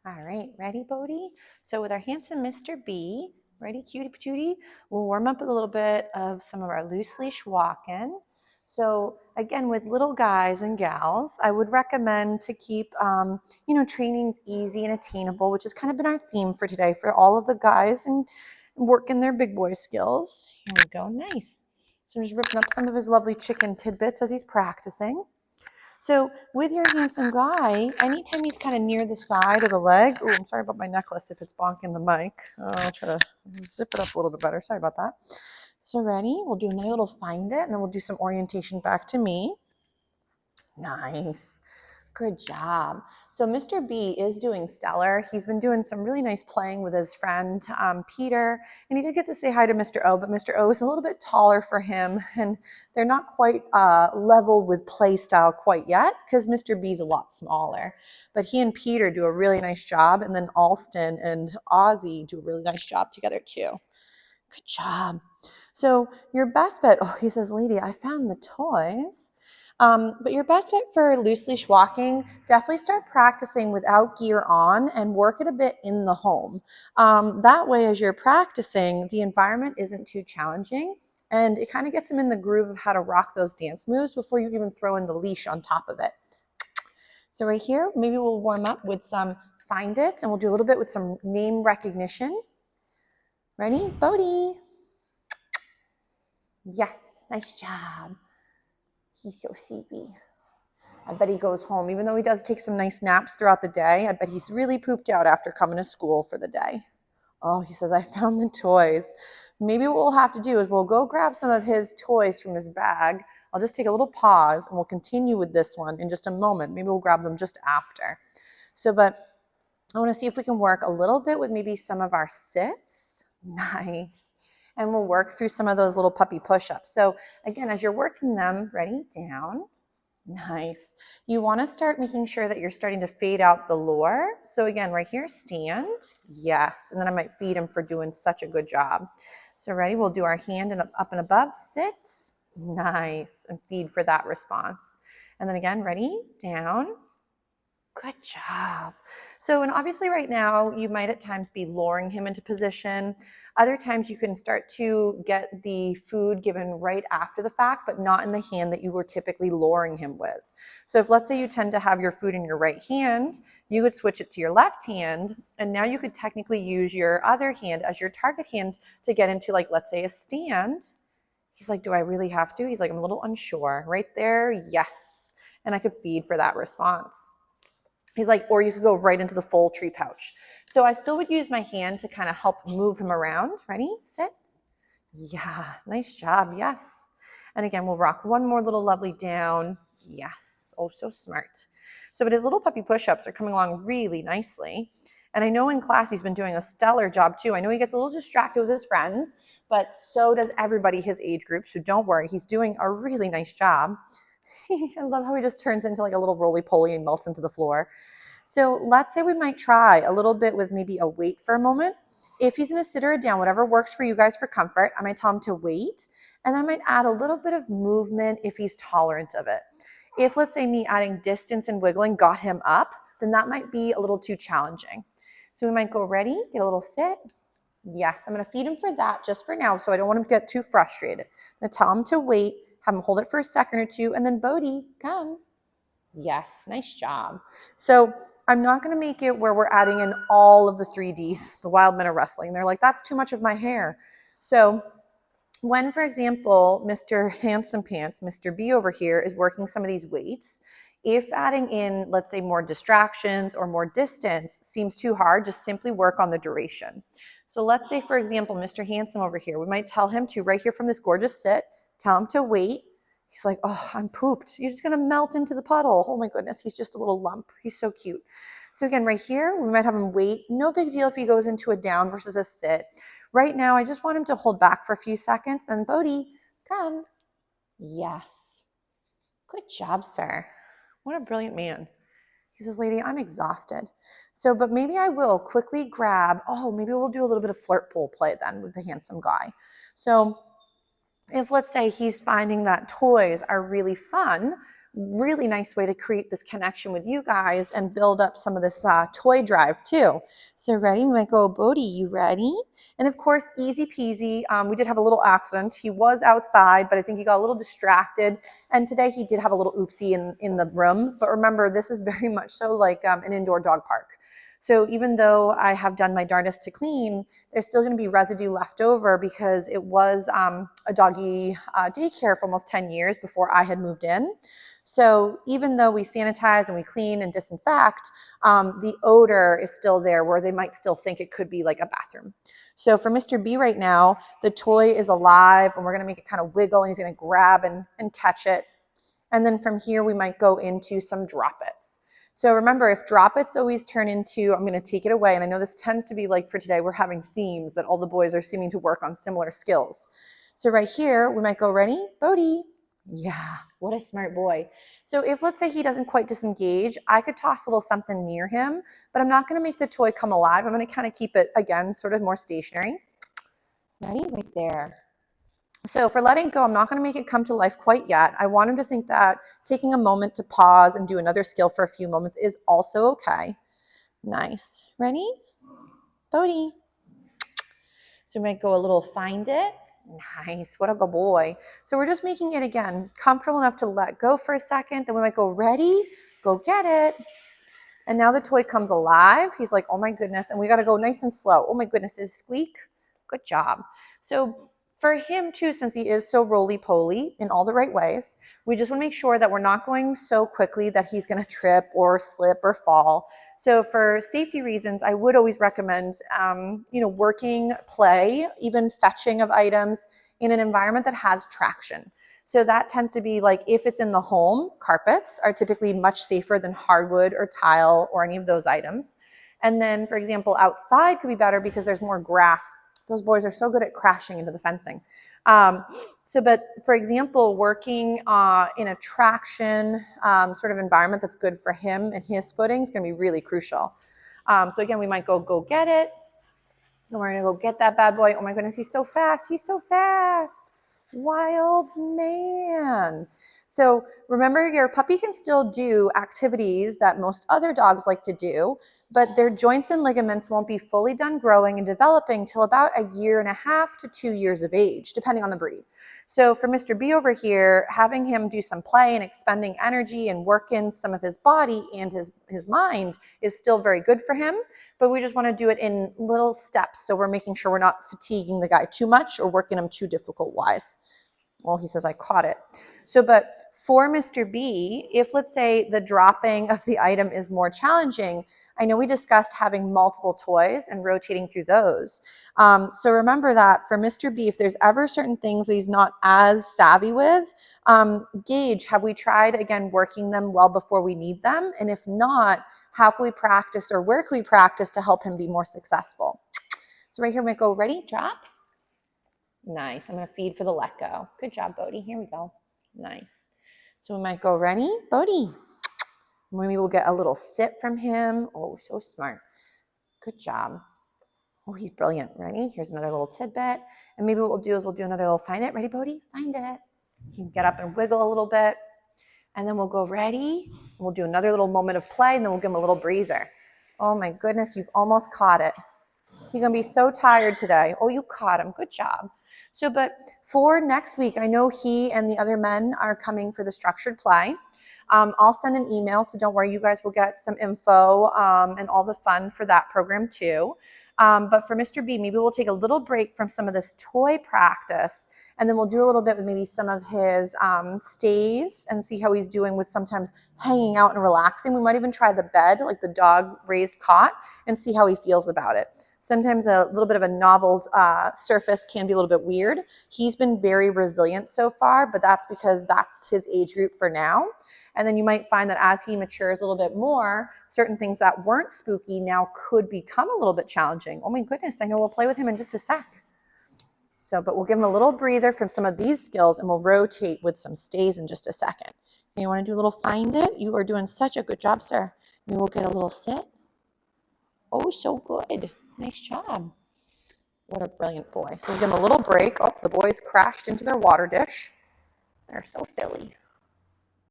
All right, ready, Bodie? So with our handsome Mr. B, ready, cutie patootie, we'll warm up with a little bit of some of our loose leash walking. So again, with little guys and gals, I would recommend to keep, trainings easy and attainable, which has kind of been our theme for today for all of the guys and working their big boy skills. Here we go, nice. So I'm just ripping up some of his lovely chicken tidbits as he's practicing. So with your handsome guy, anytime he's kind of near the side of the leg, oh, I'm sorry about my necklace if it's bonking the mic. I'll try to zip it up a little bit better. Sorry about that. So ready? We'll do another little find it, and then we'll do some orientation back to me. Nice. Good job. So Mr. B is doing stellar. He's been doing some really nice playing with his friend, Peter, and he did get to say hi to Mr. O, but Mr. O is a little bit taller for him, and they're not quite leveled with play style quite yet because Mr. B is a lot smaller. But he and Peter do a really nice job, and then Alston and Ozzy do a really nice job together too. Good job. So your best bet, oh, he says, lady, I found the toys. But your best bet for loose leash walking, definitely start practicing without gear on and work it a bit in the home. That way, as you're practicing, the environment isn't too challenging and it kind of gets them in the groove of how to rock those dance moves before you even throw in the leash on top of it. So right here, maybe we'll warm up with some find it and we'll do a little bit with some name recognition. Ready? Bodie. Yes, nice job. He's so sleepy. I bet he goes home, even though he does take some nice naps throughout the day. I bet he's really pooped out after coming to school for the day. Oh, he says, I found the toys. Maybe what we'll have to do is we'll go grab some of his toys from his bag. I'll just take a little pause and we'll continue with this one in just a moment. Maybe we'll grab them just after. But I want to see if we can work a little bit with maybe some of our sits. Nice. And we'll work through some of those little puppy push-ups. So again, as you're working them, ready, down. Nice. You want to start making sure that you're starting to fade out the lure. So again, right here, stand. Yes. And then I might feed him for doing such a good job. So ready? We'll do our hand and up and above. Sit. Nice. And feed for that response. And then again, ready? Down. Good job. So, and obviously right now you might at times be luring him into position. Other times you can start to get the food given right after the fact, but not in the hand that you were typically luring him with. So if let's say you tend to have your food in your right hand, you could switch it to your left hand. And now you could technically use your other hand as your target hand to get into, like, let's say a stand. He's like, do I really have to? He's like, I'm a little unsure. Right there, yes. And I could feed for that response. He's like, or you could go right into the full tree pouch. So I still would use my hand to kind of help move him around. Ready? Sit. Yeah, nice job. Yes. And again, we'll rock one more little lovely down. Yes. Oh, so smart. So, but his little puppy push-ups are coming along really nicely. And I know in class he's been doing a stellar job too. I know he gets a little distracted with his friends, but so does everybody his age group. So don't worry, he's doing a really nice job. I love how he just turns into like a little roly-poly and melts into the floor. So let's say we might try a little bit with maybe a wait for a moment. If he's in a sit or a down, whatever works for you guys for comfort, I might tell him to wait. And then I might add a little bit of movement if he's tolerant of it. If, let's say, me adding distance and wiggling got him up, then that might be a little too challenging. So we might go ready, get a little sit. Yes, I'm going to feed him for that just for now, so I don't want him to get too frustrated. I'm going to tell him to wait, have him hold it for a second or two, and then Bodie, come. Yes, nice job. So I'm not going to make it where we're adding in all of the 3Ds, the wild men of wrestling. They're like, that's too much of my hair. So when, for example, Mr. Handsome Pants, Mr. B over here is working some of these weights, if adding in, let's say, more distractions or more distance seems too hard, just simply work on the duration. So let's say, for example, Mr. Handsome over here, we might tell him to, right here from this gorgeous sit, tell him to wait. He's like, oh, I'm pooped. You're just going to melt into the puddle. Oh my goodness, he's just a little lump. He's so cute. So again, right here, we might have him wait. No big deal if he goes into a down versus a sit. Right now, I just want him to hold back for a few seconds. And Bodie, come. Yes. Good job, sir. What a brilliant man. He says, lady, I'm exhausted. So, but maybe I will quickly grab, maybe we'll do a little bit of flirt pole play then with the handsome guy. So if, let's say, he's finding that toys are really fun, really nice way to create this connection with you guys and build up some of this toy drive too. So ready? We might go, Bodie, you ready? And of course, easy peasy. We did have a little accident. He was outside, but I think he got a little distracted. And today he did have a little oopsie in the room. But remember, this is very much so like an indoor dog park. So even though I have done my darndest to clean, there's still going to be residue left over because it was a doggy daycare for almost 10 years before I had moved in. So even though we sanitize and we clean and disinfect, the odor is still there where they might still think it could be like a bathroom. So for Mr. B right now, the toy is alive and we're going to make it kind of wiggle and he's going to grab and catch it. And then from here, we might go into some drop-its. So remember, if drop-its always turn into, I'm going to take it away. And I know this tends to be like for today, we're having themes that all the boys are seeming to work on similar skills. So right here, we might go, ready? Bodie. Yeah, what a smart boy. So if let's say he doesn't quite disengage, I could toss a little something near him, but I'm not going to make the toy come alive. I'm going to kind of keep it, again, sort of more stationary. Ready? Right there. So for letting go, I'm not going to make it come to life quite yet. I want him to think that taking a moment to pause and do another skill for a few moments is also okay. Nice. Ready? Bodie. So we might go a little find it. Nice. What a good boy. So we're just making it, again, comfortable enough to let go for a second. Then we might go, ready? Go get it. And now the toy comes alive. He's like, oh my goodness. And we got to go nice and slow. Oh my goodness. Did it squeak? Good job. So for him too, since he is so roly-poly in all the right ways, we just want to make sure that we're not going so quickly that he's going to trip or slip or fall. So for safety reasons, I would always recommend, working play, even fetching of items in an environment that has traction. So that tends to be like if it's in the home, carpets are typically much safer than hardwood or tile or any of those items. And then, for example, outside could be better because there's more grass. Those boys are so good at crashing into the fencing. But for example, working in a traction sort of environment that's good for him and his footing is going to be really crucial. So again, we might go get it. And we're going to go get that bad boy. Oh my goodness, he's so fast. He's so fast. Wild man. So remember, your puppy can still do activities that most other dogs like to do, but their joints and ligaments won't be fully done growing and developing till about 1.5 to 2 years of age, depending on the breed. So for Mr. B over here, having him do some play and expending energy and work in some of his body and his mind is still very good for him, but we just want to do it in little steps. So we're making sure we're not fatiguing the guy too much or working him too difficult wise. Well, he says, I caught it. So, but for Mr. B, if let's say the dropping of the item is more challenging, I know we discussed having multiple toys and rotating through those. So remember that for Mr. B, if there's ever certain things that he's not as savvy with, gauge, have we tried, again, working them well before we need them? And if not, how can we practice or where can we practice to help him be more successful? So right here, we go, ready, drop. Nice. I'm going to feed for the let go. Good job, Bodie. Here we go. Nice. So we might go, ready, Bodie. Maybe we'll get a little sit from him. Oh, so smart. Good job. Oh, he's brilliant. Ready? Here's another little tidbit. And maybe what we'll do is we'll do another little find it. Ready, Bodie? Find it. You can get up and wiggle a little bit. And then we'll go, ready? We'll do another little moment of play, and then we'll give him a little breather. Oh my goodness, you've almost caught it. He's going to be so tired today. Oh, you caught him. Good job. So, but for next week, I know he and the other men are coming for the structured play. I'll send an email, so don't worry, you guys will get some info and all the fun for that program too. But for Mr. B, maybe we'll take a little break from some of this toy practice, and then we'll do a little bit with maybe some of his stays and see how he's doing with sometimes hanging out and relaxing. We might even try the bed, like the dog raised cot, and see how he feels about it. Sometimes a little bit of a novel surface can be a little bit weird. He's been very resilient so far, but that's because that's his age group for now. And then you might find that as he matures a little bit more, certain things that weren't spooky now could become a little bit challenging. Oh my goodness, I know we'll play with him in just a sec. So, but we'll give him a little breather from some of these skills and we'll rotate with some stays in just a second. And you want to do a little find it? You are doing such a good job, sir. Maybe we'll get a little sit. Oh, so good. Nice job. What a brilliant boy. So we'll give him a little break. Oh, the boys crashed into their water dish. They're so silly.